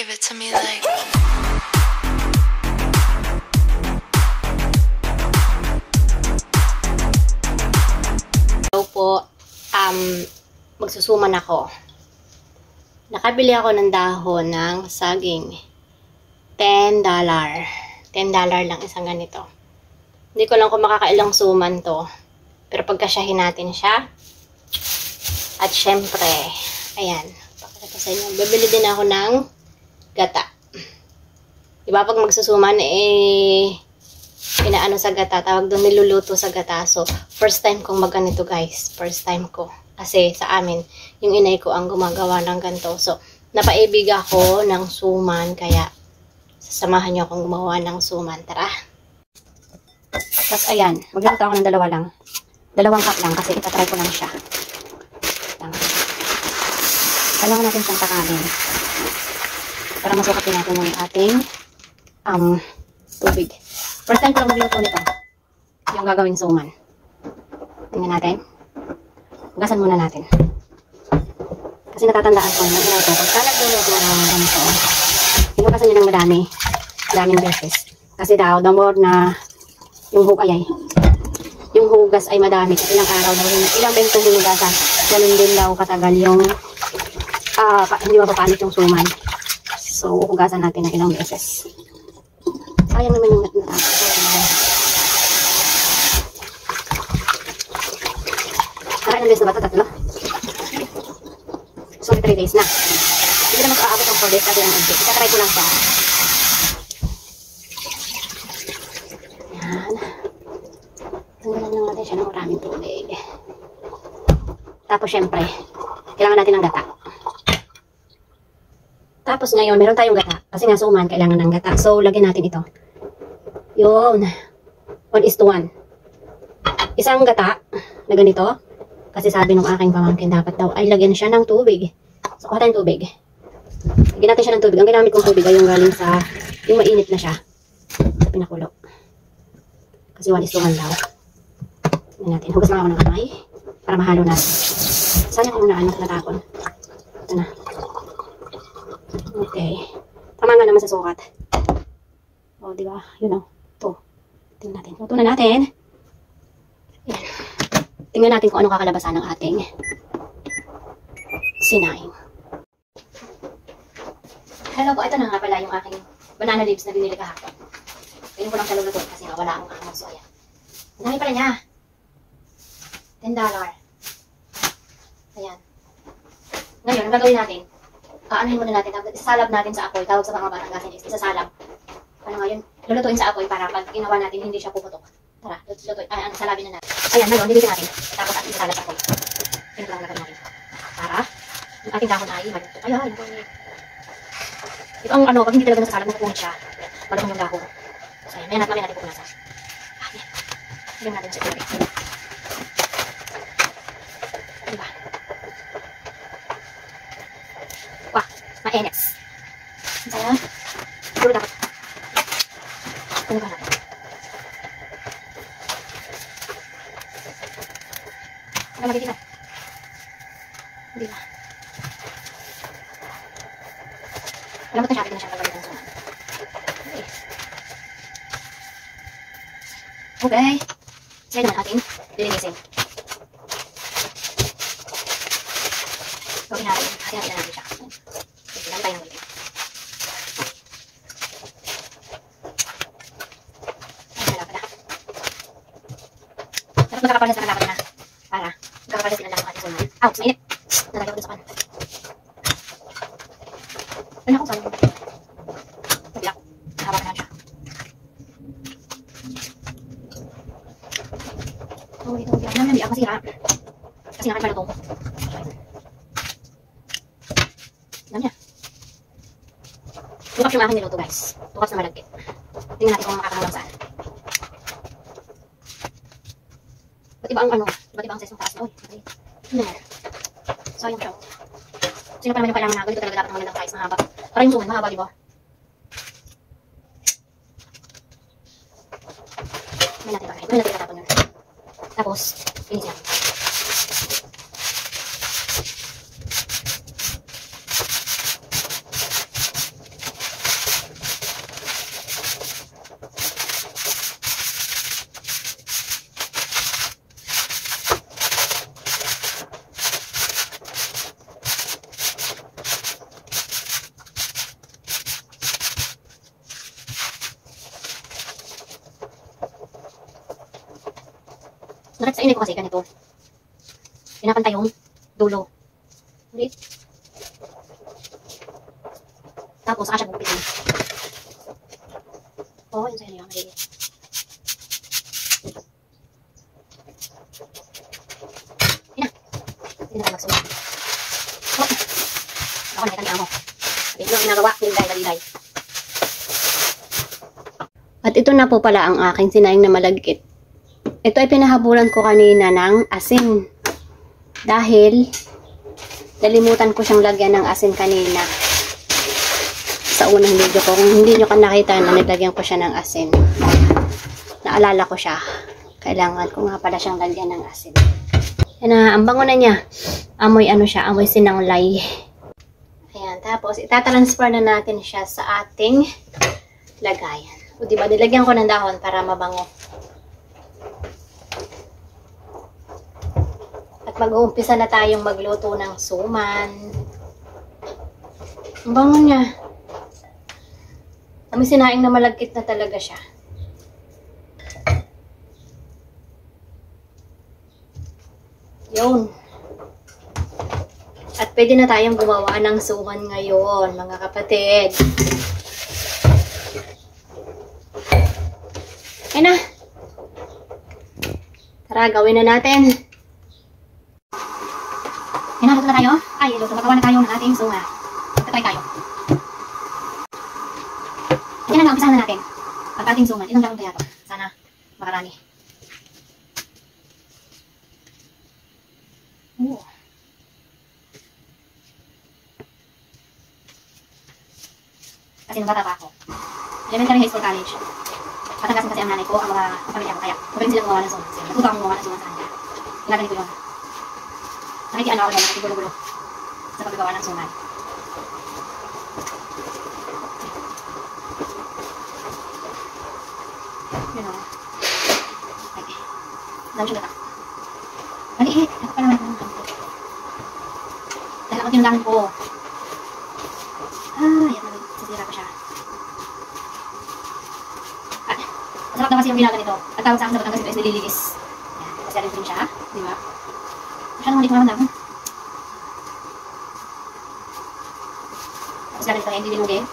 Give it to me like. Hello po, magsusuman ako. Nakabili ako ng dahon ng saging. $10. $10 lang isang ganito. Hindi ko lang kung makakailang suman to. Pero pagkasyahin natin siya. At syempre, ayan. Pakita sa inyo. Bibili din ako ng gata. Diba pag magsusuman, inaano sa gata. Tawag doon, niluluto sa gata. So, first time kong magganito guys. First time ko. Kasi sa amin, yung inay ko ang gumagawa ng ganito. So, napaibig ako ng suman. Kaya, sasamahan niyo akong gumawa ng suman. Tara! Tapos, ayan. Magluluto ako ng dalawa lang. 2 cup lang kasi itatry ko lang siya. Kailangan natin siyang takalin. Para masukatin natin yung ating tubig. First time ko lang magluto nito. Yung gagawing suman. Tingnan natin. Hugasan muna natin. Kasi natatandaan ko na ito. Pagka nagluluto ng ganito, hinugasan nyo ng madami. Daming beses. Kasi daw, the more na yung hugas ay madami. Kasi ilang araw daw, ilang beses yung hinugasan. Ganun din daw katagal yung hindi mapapanit yung suman. So, hugasan natin ng ilang beses. Sayang naman yung natapos. Ilang beses na ba ito? 3? So, 3 days na. Hindi na mag-aabot ng 4 days kasi ang update. Itatry ko lang siya. Yan. Tanggalan lang natin siya ng maraming tubig. Tapos, syempre, kailangan natin ng gata. Tapos ngayon, meron tayong gata. Kasi nga suman, kailangan ng gata. So, lagyan natin ito. Yun. 1:1. Isang gata na ganito. Kasi sabi ng aking pamangkin, dapat daw ay lagyan siya ng tubig. So, kuha tayong tubig. Lagyan natin siya ng tubig. Ang ginamit kong tubig ay yung galing sa, yung mainit na siya. Sa pinakulo. Kasi 1:1 daw. Lagyan natin. Hugas lang ako ng kamay. Para mahalo natin. Sayang yung natapon. Ito na. Okay. Tama nga naman sa sukat. O, diba? Yun o. Ito. Tingnan natin. Luto na natin. Yan. Tingnan natin kung anong kakalabasan ng ating sinaing. Hello po. Ito na nga pala yung aking banana leaves na binili kahapon. Tingnan ko lang siya luluto kasi nga wala akong kakamaw. So, ayan. Ang dami pala niya. $10. Ayan. Ngayon, ang gagawin natin, aanahin muna natin, isasalab natin sa apoy, tawag sa mga baranggasin is isasalab. Ano nga yun? Lulutuin sa apoy para pag ginawa natin, hindi siya puputok. Tara, lutuin. Salabin na natin. Ayan, ngayon, dilitin natin. Tapos ating isasalab sa apoy. Ito lang gagawin natin. Para, yung ating dahon ay maluto. Ayan, ito ang ano, pag hindi talaga nasasalab, nakukunit siya. Malutong yung dahon. So, ayan, mamaya natin pupunasan. Ayan. Ayan natin sa apoy. Diba? Wah, mainit. Saya, puro dapat. Ano ba natin? Ano lagi dito? Hindi ba? Alam mo ito siya, na siya pagkalit ng suman. Okay. Sige naman ating lilinisin. Gawin natin. Hati-hati na natin siya. Lagi tayo ng multi. Ay, wala pala. Dapat magkakapalas na kalapat na. Para magkakapalas sila lang ang ating suman. Ouch! Mainit! Nalagay ko dun sa pan. Ano ako sa'yo? Mabilak. Nahaba ka na siya. Ito. Hindi ako masira. Kasi nakit malutong. Alam niya. 2 cups yung aking niluto guys. 2 cups na malagkit. Tingnan natin kung makakamulang saan. Ba't iba ang ano? Ba't iba ang size ng taas na? Uy, okay. Sayang siya. Sino pa naman yung kailangan na? Ganito talaga dapat ng magandang size. Mahaba. Para yung suman, mahaba diba? May natin pa. May natin tatapon yun. Tapos, finish natin. Bakit sa inay ko kasi ganito? Pinapantay yung dulo. Hindi. Tapos, saka siya bukupitin. Oo, yun sa'yo yung maliit. Hindi na magsulat. Oh. Ako na itang mo. Ito ang ginagawa. Hilday. At ito na po pala ang aking sinaing na malagkit. Ito ay pinahabulan ko kanina ng asin. Dahil, nalimutan ko siyang lagyan ng asin kanina. Sa unang video ko. Kung hindi nyo nakita na naglagyan ko siya ng asin. Naalala ko siya. Kailangan ko nga pala siyang lagyan ng asin. Yan na, ang bango na niya. Amoy ano siya, amoy sinanglay. Ayan, tapos itatransfer na natin siya sa ating lagayan. O diba, nilagyan ko ng dahon para mabango. At mag-uumpisa na tayong magluto ng suman. Ang bango niya. Amoy sinaing na malagkit na talaga siya. Yun. At pwede na tayong gumawa ng suman ngayon, mga kapatid. Ayan na. Tara, gawin na natin. Ayan na, luto na tayo. Ay, luto. Magawa na tayo ng ating suman. Tatry tayo. Ayan na, umpisahan na natin ang ating suman. Ilang gawin kaya ito? Sana makarami. Oo. Kasi nung bata pa ako, elementary high school college, patanggasin kasi ang nanay ko, ang mga pamilya ko, kaya magaling sila gumawa ng suman. Natuto akong gumawa ng suman sa kanila. Ginagaling ko yun. Nakikiano ako yan, nakikigulo-gulo sa paggawa ng suman. Yun o. Okay. Dami siya gata. Maliit. Ako pa naman ang kanto. Dahil ako tinulangan ko. Ayan. Sisira ko siya. At, masarap na kasi yung ginawa ganito. At tawag sa akin sa Batangas ito is nililigis. Ayan. Kasi rin siya. Di ba? Masyadong maliit naman ako. Tapos ganito, hindi dinugin.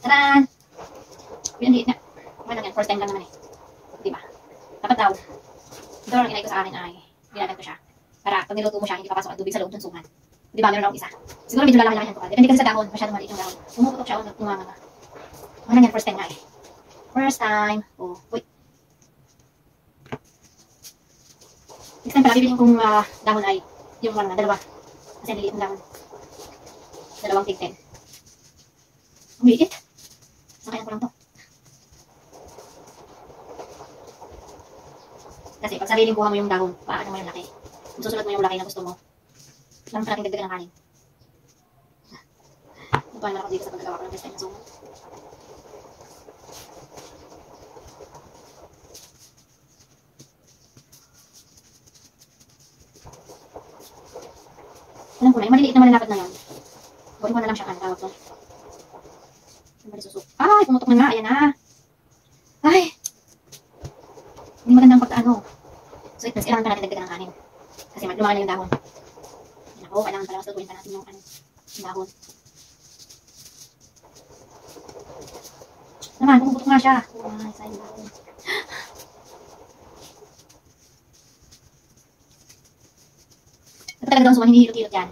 Taran! Yung liit na. Okay lang yan. First time lang naman eh. Di ba? Dapat daw. Ito lang inay ko sa akin ay ginagad ko siya. Para pag niluto mo siya, hindi papasok ang tubig sa loob ng suman. Di ba? Meron akong isa. Siguro medyo lalaki-laki yan ko. Depende kasi sa dahon. Masyadong maliit yung dahon. Pumuputok siya o tumanga. Ano yan? First time nga eh. First time. Oh, wait. Next time pala, bibiliin kong dahon ay yung dalawa. Kasi niliit yung dahon. Dalawang tig 10. Ang liit. Nakayan ko lang to. Kasi pag sariling buha mo yung dahon, paano mo yung laki? Kung susunod mo yung laki na gusto mo, lang parating dagdagan ng kanin. Ito ay malakot dito sa paggagawa ko ng best time na suman. Alam ko na, yung maliliit na malalapat na yun. Buhin ko na lang siya kan, tawag to. Yung malisusok. Ay, pumutok na nga, ayan na. Ay! Hindi magandang pagkaano. So, ito, kailangan pa natin dagdagan ng kanin. Kasi lumakan na yung dahon. Yan ako, kailangan pala salutuin pa natin yung dahon. Naman, pumuputok nga siya. Ay, sayang dahon. Ito talaga daw ang suman, hindi hilot-hilot yan.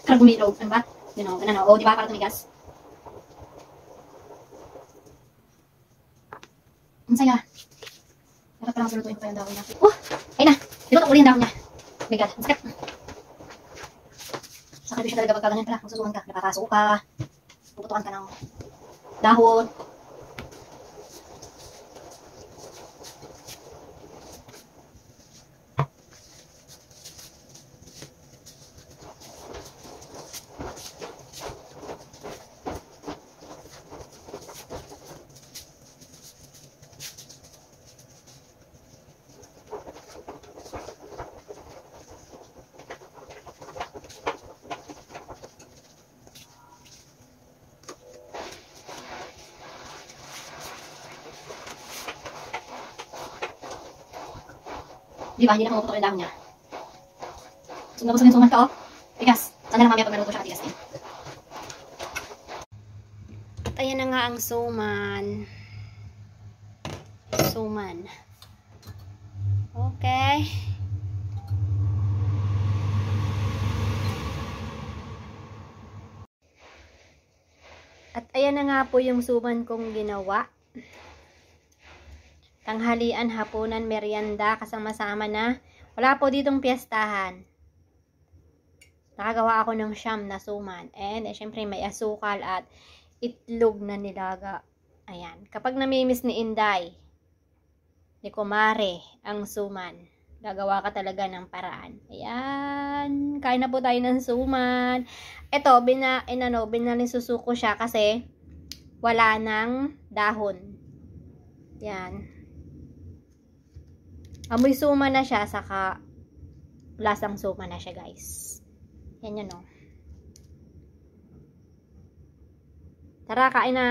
Parang gumilog. Ano ba? Yun o, ganun o. O, di ba? Parang tumigas. Ang saya. Dapat parang sulutuin ko pa yung dahon niya. Oh! Ayun na! Niluto ko rin yung dahon niya. Oh my God, ang sakit. Sakit siya talaga pagka ganyan pala. Magsusuhan ka, napapasok ka. Puputukan ka ng dahon. Di ba? Hindi na pumuputok yung dahon niya. So, nabusog yung suman ko, oh. Tigas. Sana lang mamaya pag naluto siya, tigas din. At ayan na nga ang suman. Suman. Okay. At ayan na nga po yung suman kong ginawa. Tanghalian, hapunan, merienda, kasama-sama na. Wala po ditong piyestahan. Nakagawa ako ng siyam na suman. And, syempre, may asukal at itlog na nilaga. Ayan. Kapag namimiss ni Inday, ni Kumare, ang suman, gagawa ka talaga ng paraan. Ayan. Kain na po tayo ng suman. Ito, binalinusuko siya kasi wala ng dahon. Yan. Amoy suman na siya, saka lasang suman na siya, guys. Yan yun, oh. Tara, kain na!